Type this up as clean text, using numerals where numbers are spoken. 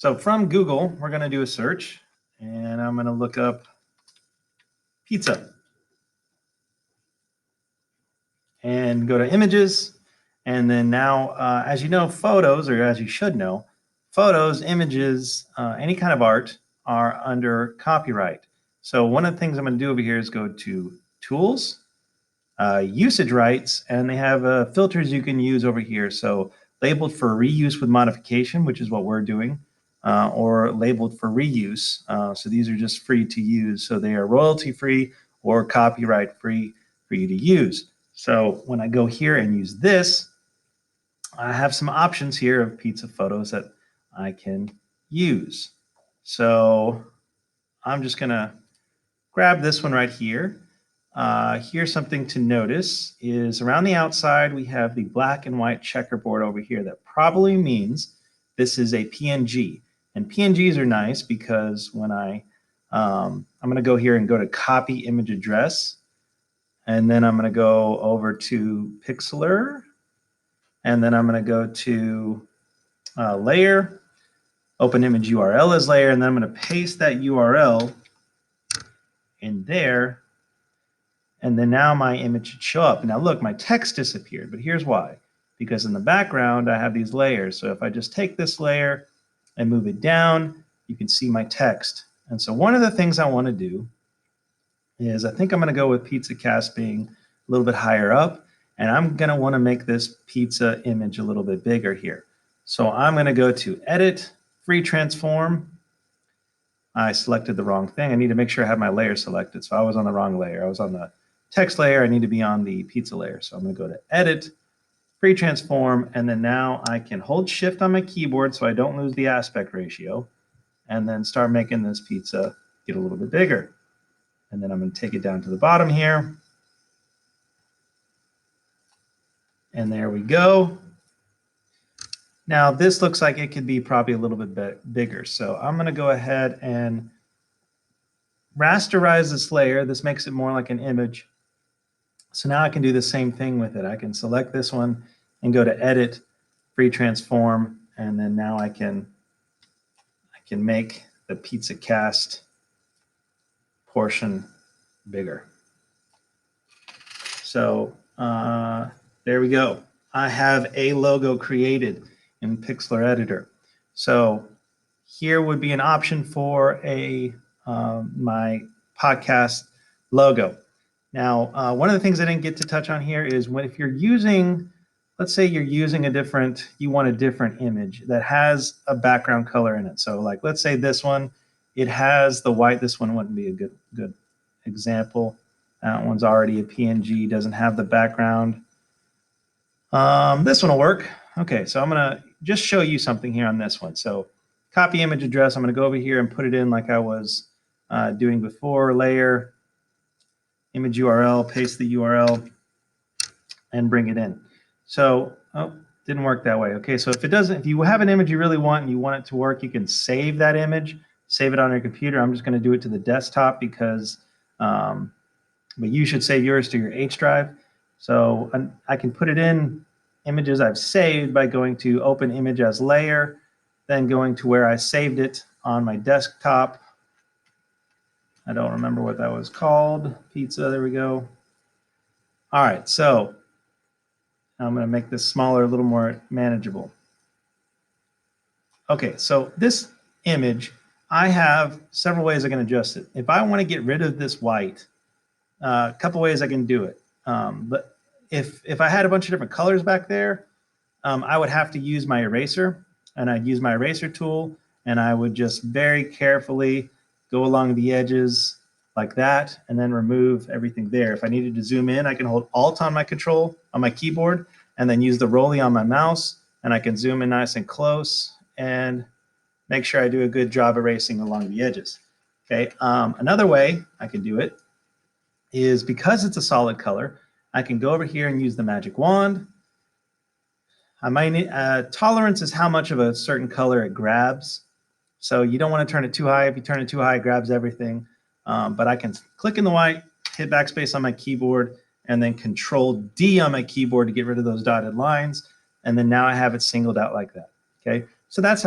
So from Google, we're going to do a search, and I'm going to look up pizza. And go to images. And then now, as you know, photos, or as you should know, photos, images, any kind of art are under copyright. So one of the things I'm going to do over here is go to Tools, Usage Rights, and they have filters you can use over here. So labeled for reuse with modification, which is what we're doing, or labeled for reuse. So these are just free to use. So they are royalty free or copyright free for you to use. So when I go here and use this, I have some options here of pizza photos that I can use. So I'm just going to grab this one right here. Here's something to notice is around the outside, we have the black and white checkerboard over here. That probably means this is a PNG. And PNGs are nice because when I'm going to go here and go to copy image address. And then I'm going to go over to Pixlr. And then I'm going to go to layer, open image URL as layer. And then I'm going to paste that URL in there. And then now my image should show up. Now look, my text disappeared, but here's why. Because in the background, I have these layers. So if I just take this layer and move it down, you can see my text. And so one of the things I want to do is I think I'm going to go with Pizza Cast being a little bit higher up, and I'm going to want to make this pizza image a little bit bigger here. So I'm going to go to Edit, Free Transform. I selected the wrong thing. I need to make sure I have my layer selected. So I was on the wrong layer. I was on the text layer. I need to be on the pizza layer. So I'm going to go to Edit, Free Transform, and then now I can hold Shift on my keyboard so I don't lose the aspect ratio, and then start making this pizza get a little bit bigger. And then I'm going to take it down to the bottom here. And there we go. Now this looks like it could be probably a little bit bigger. So I'm going to go ahead and rasterize this layer. This makes it more like an image. So now I can do the same thing with it. I can select this one and go to Edit, Free Transform, and then now I can make the Pizza Cast portion bigger. So there we go. I have a logo created in Pixlr Editor. So here would be an option for my podcast logo. Now, one of the things I didn't get to touch on here is if you're using, let's say you're using you want a different image that has a background color in it. So like, let's say this one, it has the white. This one wouldn't be a good example. That one's already a PNG, doesn't have the background. This one will work. Okay, so I'm gonna just show you something here on this one. So copy image address, I'm gonna go over here and put it in like I was doing before, layer, image URL, paste the URL, and bring it in. So, didn't work that way. Okay, so if you have an image you really want and you want it to work, you can save that image, save it on your computer. I'm just gonna do it to the desktop because, but you should save yours to your H drive. So I can put it in images I've saved by going to Open Image as Layer, then going to where I saved it on my desktop. I don't remember what that was called. Pizza, there we go. All right, so I'm going to make this smaller, a little more manageable. Okay, so this image, I have several ways I can adjust it. If I want to get rid of this white, a couple ways I can do it. But if I had a bunch of different colors back there, I would have to use my eraser, and I'd use my eraser tool, and I would just very carefully go along the edges like that, and then remove everything there. If I needed to zoom in, I can hold Alt on my control on my keyboard, and then use the Rolly on my mouse, and I can zoom in nice and close and make sure I do a good job erasing along the edges. Okay. Another way I can do it is because it's a solid color, I can go over here and use the magic wand. Tolerance is how much of a certain color it grabs. So you don't want to turn it too high. If you turn it too high, it grabs everything. But I can click in the white, hit backspace on my keyboard, and then Control D on my keyboard to get rid of those dotted lines. And then now I have it singled out like that. Okay, so that's how